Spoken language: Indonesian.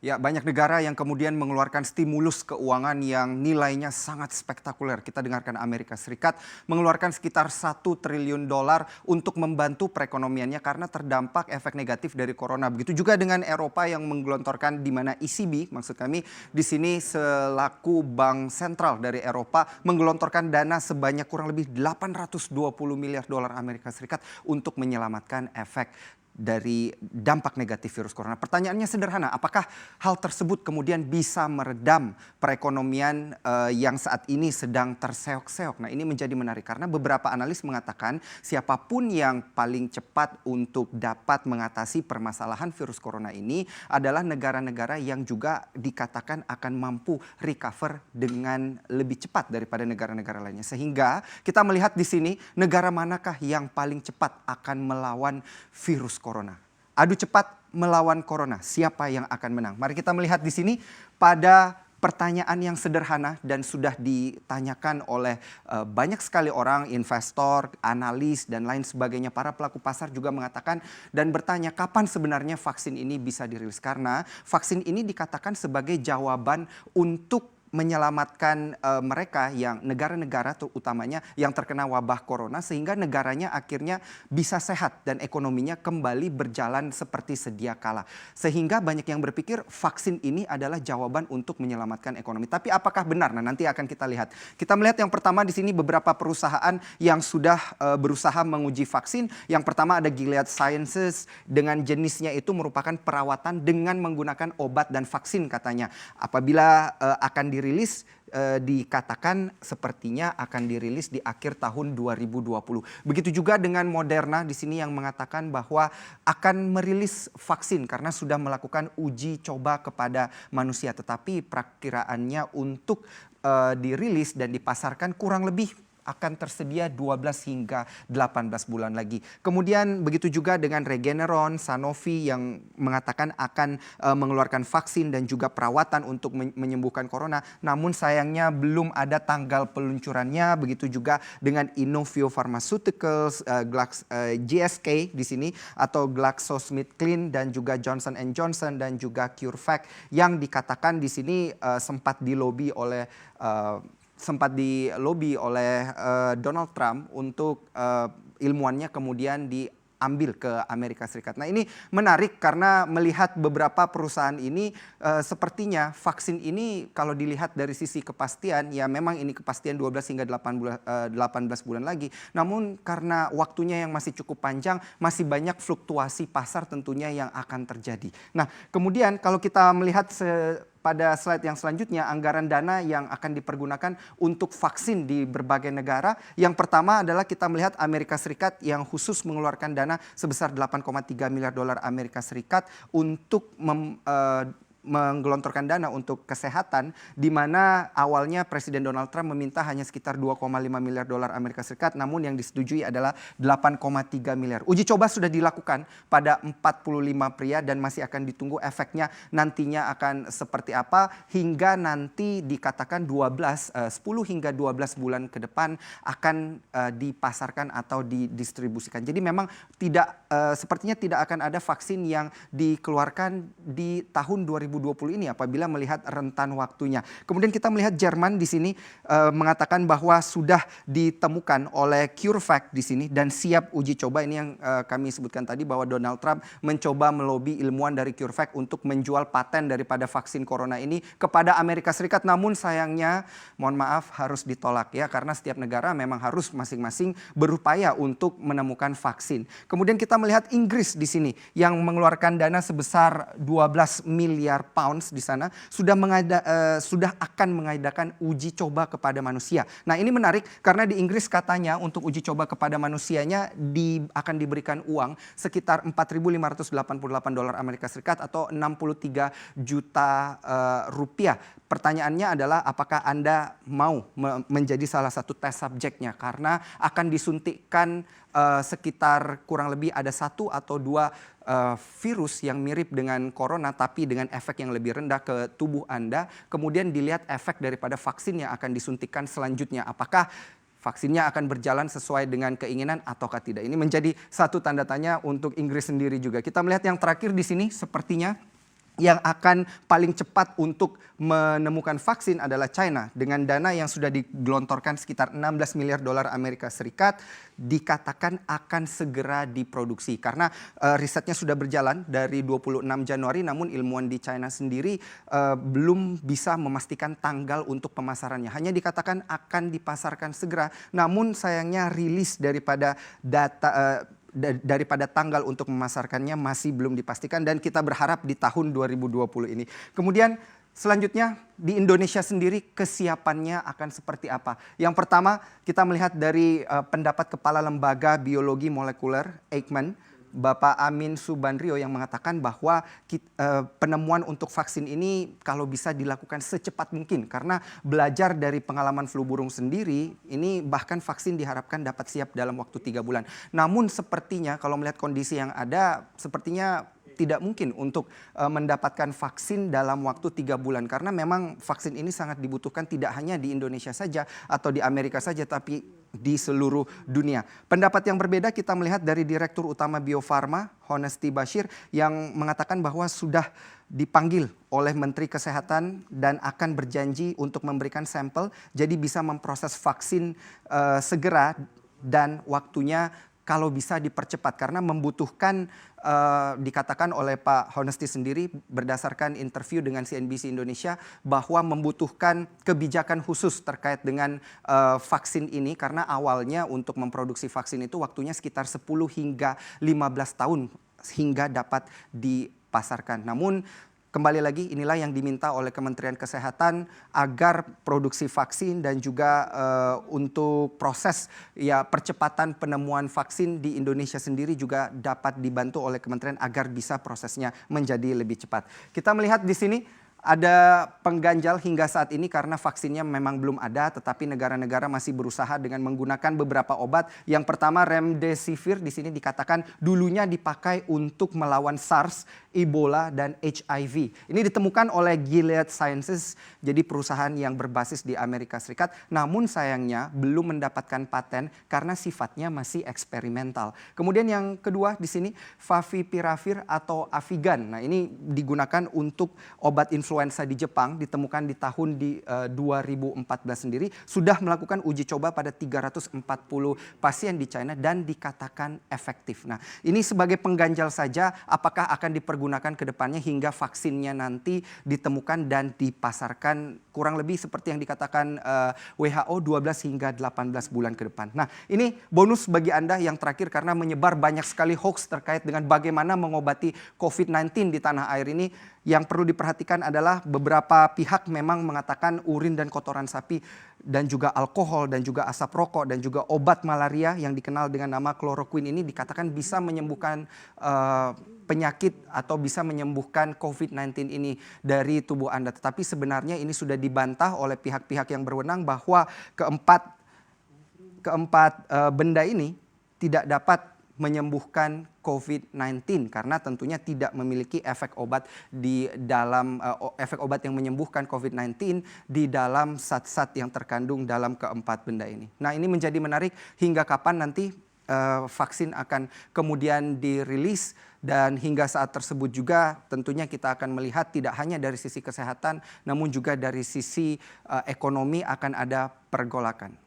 Ya, banyak negara yang kemudian mengeluarkan stimulus keuangan yang nilainya sangat spektakuler. Kita dengarkan Amerika Serikat mengeluarkan sekitar 1 triliun dolar untuk membantu perekonomiannya karena terdampak efek negatif dari corona. Begitu juga dengan Eropa yang menggelontorkan, di mana ECB, maksud kami di sini selaku bank sentral dari Eropa, menggelontorkan dana sebanyak kurang lebih 820 miliar dolar Amerika Serikat untuk menyelamatkan efek dari dampak negatif virus corona. Pertanyaannya sederhana, apakah hal tersebut kemudian bisa meredam perekonomian yang saat ini sedang terseok-seok? Nah, ini menjadi menarik karena beberapa analis mengatakan siapapun yang paling cepat untuk dapat mengatasi permasalahan virus corona ini adalah negara-negara yang juga dikatakan akan mampu recover dengan lebih cepat daripada negara-negara lainnya. Sehingga kita melihat di sini negara manakah yang paling cepat akan melawan virus corona. Adu cepat melawan corona, siapa yang akan menang? Mari kita melihat di sini pada pertanyaan yang sederhana dan sudah ditanyakan oleh banyak sekali orang, investor, analis dan lain sebagainya. Para pelaku pasar juga mengatakan dan bertanya kapan sebenarnya vaksin ini bisa dirilis, karena vaksin ini dikatakan sebagai jawaban untuk menyelamatkan mereka yang negara-negara utamanya yang terkena wabah corona, sehingga negaranya akhirnya bisa sehat dan ekonominya kembali berjalan seperti sedia kala. Sehingga banyak yang berpikir vaksin ini adalah jawaban untuk menyelamatkan ekonomi. Tapi apakah benar? Nah, nanti akan kita lihat. Kita melihat yang pertama di sini beberapa perusahaan yang sudah berusaha menguji vaksin. Yang pertama ada Gilead Sciences, dengan jenisnya itu merupakan perawatan dengan menggunakan obat dan vaksin katanya. Apabila akan dirilis, dikatakan sepertinya akan dirilis di akhir tahun 2020. Begitu juga dengan Moderna di sini yang mengatakan bahwa akan merilis vaksin karena sudah melakukan uji coba kepada manusia, tetapi perakiraannya untuk dirilis dan dipasarkan kurang lebih akan tersedia 12 hingga 18 bulan lagi. Kemudian begitu juga dengan Regeneron, Sanofi yang mengatakan akan mengeluarkan vaksin dan juga perawatan untuk menyembuhkan corona. Namun sayangnya belum ada tanggal peluncurannya. Begitu juga dengan Inovio Pharmaceuticals, GSK di sini atau GlaxoSmithKline dan juga Johnson & Johnson dan juga CureVac yang dikatakan di sini sempat dilobi oleh Donald Trump untuk ilmuannya kemudian diambil ke Amerika Serikat. Nah, ini menarik karena melihat beberapa perusahaan ini sepertinya vaksin ini kalau dilihat dari sisi kepastian, ya memang ini kepastian 12 hingga 18 bulan lagi. Namun karena waktunya yang masih cukup panjang, masih banyak fluktuasi pasar tentunya yang akan terjadi. Nah, kemudian kalau kita melihat pada slide yang selanjutnya, anggaran dana yang akan dipergunakan untuk vaksin di berbagai negara. Yang pertama adalah kita melihat Amerika Serikat yang khusus mengeluarkan dana sebesar 8,3 miliar dolar Amerika Serikat untuk menggelontorkan dana untuk kesehatan, di mana awalnya Presiden Donald Trump meminta hanya sekitar 2,5 miliar dolar Amerika Serikat, namun yang disetujui adalah 8,3 miliar. Uji coba sudah dilakukan pada 45 pria dan masih akan ditunggu efeknya nantinya akan seperti apa, hingga nanti dikatakan 10 hingga 12 bulan ke depan akan dipasarkan atau didistribusikan. Jadi memang sepertinya tidak akan ada vaksin yang dikeluarkan di tahun 2020 ini apabila melihat rentan waktunya. Kemudian kita melihat Jerman di sini mengatakan bahwa sudah ditemukan oleh CureVac di sini dan siap uji coba. Ini yang kami sebutkan tadi bahwa Donald Trump mencoba melobi ilmuwan dari CureVac untuk menjual paten daripada vaksin corona ini kepada Amerika Serikat. Namun sayangnya, mohon maaf, harus ditolak ya, karena setiap negara memang harus masing-masing berupaya untuk menemukan vaksin. Kemudian kita melihat Inggris di sini yang mengeluarkan dana sebesar 12 miliar pounds di sana sudah akan mengadakan uji coba kepada manusia. Nah, ini menarik karena di Inggris katanya untuk uji coba kepada manusianya akan diberikan uang sekitar 4.588 dolar Amerika Serikat atau 63 juta rupiah. Pertanyaannya adalah apakah Anda mau menjadi salah satu tes subjeknya, karena akan disuntikkan sekitar kurang lebih ada 1 atau 2 virus yang mirip dengan corona tapi dengan efek yang lebih rendah ke tubuh Anda. Kemudian dilihat efek daripada vaksin yang akan disuntikan selanjutnya. Apakah vaksinnya akan berjalan sesuai dengan keinginan ataukah tidak. Ini menjadi satu tanda tanya untuk Inggris sendiri juga. Kita melihat yang terakhir di sini sepertinya yang akan paling cepat untuk menemukan vaksin adalah China dengan dana yang sudah digelontorkan sekitar 16 miliar dolar Amerika Serikat, dikatakan akan segera diproduksi karena risetnya sudah berjalan dari 26 Januari, namun ilmuwan di China sendiri belum bisa memastikan tanggal untuk pemasarannya. Hanya dikatakan akan dipasarkan segera, namun sayangnya rilis daripada daripada tanggal untuk memasarkannya masih belum dipastikan, dan kita berharap di tahun 2020 ini. Kemudian selanjutnya di Indonesia sendiri kesiapannya akan seperti apa? Yang pertama kita melihat dari pendapat Kepala Lembaga Biologi Molekuler Eijkman, Bapak Amin Subandrio, yang mengatakan bahwa penemuan untuk vaksin ini kalau bisa dilakukan secepat mungkin. Karena belajar dari pengalaman flu burung sendiri, ini bahkan vaksin diharapkan dapat siap dalam waktu 3 bulan. Namun sepertinya kalau melihat kondisi yang ada, sepertinya tidak mungkin untuk mendapatkan vaksin dalam waktu 3 bulan. Karena memang vaksin ini sangat dibutuhkan tidak hanya di Indonesia saja atau di Amerika saja, tapi di seluruh dunia. Pendapat yang berbeda kita melihat dari Direktur Utama Bio Farma, Honesty Bashir, yang mengatakan bahwa sudah dipanggil oleh Menteri Kesehatan dan akan berjanji untuk memberikan sampel, jadi bisa memproses vaksin segera dan waktunya kalau bisa dipercepat karena membutuhkan, dikatakan oleh Pak Honesty sendiri berdasarkan interview dengan CNBC Indonesia bahwa membutuhkan kebijakan khusus terkait dengan vaksin ini karena awalnya untuk memproduksi vaksin itu waktunya sekitar 10 hingga 15 tahun hingga dapat dipasarkan. Namun kembali lagi inilah yang diminta oleh Kementerian Kesehatan agar produksi vaksin dan juga untuk proses percepatan penemuan vaksin di Indonesia sendiri juga dapat dibantu oleh kementerian agar bisa prosesnya menjadi lebih cepat. Kita melihat di sini ada pengganjal hingga saat ini karena vaksinnya memang belum ada, tetapi negara-negara masih berusaha dengan menggunakan beberapa obat. Yang pertama remdesivir di sini dikatakan dulunya dipakai untuk melawan SARS, Ebola dan HIV. Ini ditemukan oleh Gilead Sciences, jadi perusahaan yang berbasis di Amerika Serikat. Namun sayangnya belum mendapatkan paten karena sifatnya masih eksperimental. Kemudian yang kedua di sini favipiravir atau Avigan. Nah, ini digunakan untuk obat influenza di Jepang, ditemukan di tahun 2014 sendiri, sudah melakukan uji coba pada 340 pasien di China dan dikatakan efektif. Nah, ini sebagai pengganjal saja apakah akan dipergunakan ke depannya hingga vaksinnya nanti ditemukan dan dipasarkan kurang lebih seperti yang dikatakan WHO 12 hingga 18 bulan ke depan. Nah, ini bonus bagi Anda yang terakhir karena menyebar banyak sekali hoax terkait dengan bagaimana mengobati COVID-19 di tanah air ini. Yang perlu diperhatikan adalah beberapa pihak memang mengatakan urin dan kotoran sapi dan juga alkohol dan juga asap rokok dan juga obat malaria yang dikenal dengan nama kloroquine ini dikatakan bisa menyembuhkan penyakit atau bisa menyembuhkan COVID-19 ini dari tubuh Anda. Tetapi sebenarnya ini sudah dibantah oleh pihak-pihak yang berwenang bahwa keempat benda ini tidak dapat menyembuhkan COVID-19 karena tentunya tidak memiliki efek obat di dalam efek obat yang menyembuhkan COVID-19 di dalam zat-zat yang terkandung dalam keempat benda ini. Nah, ini menjadi menarik hingga kapan nanti vaksin akan kemudian dirilis, dan hingga saat tersebut juga tentunya kita akan melihat tidak hanya dari sisi kesehatan namun juga dari sisi ekonomi akan ada pergolakan.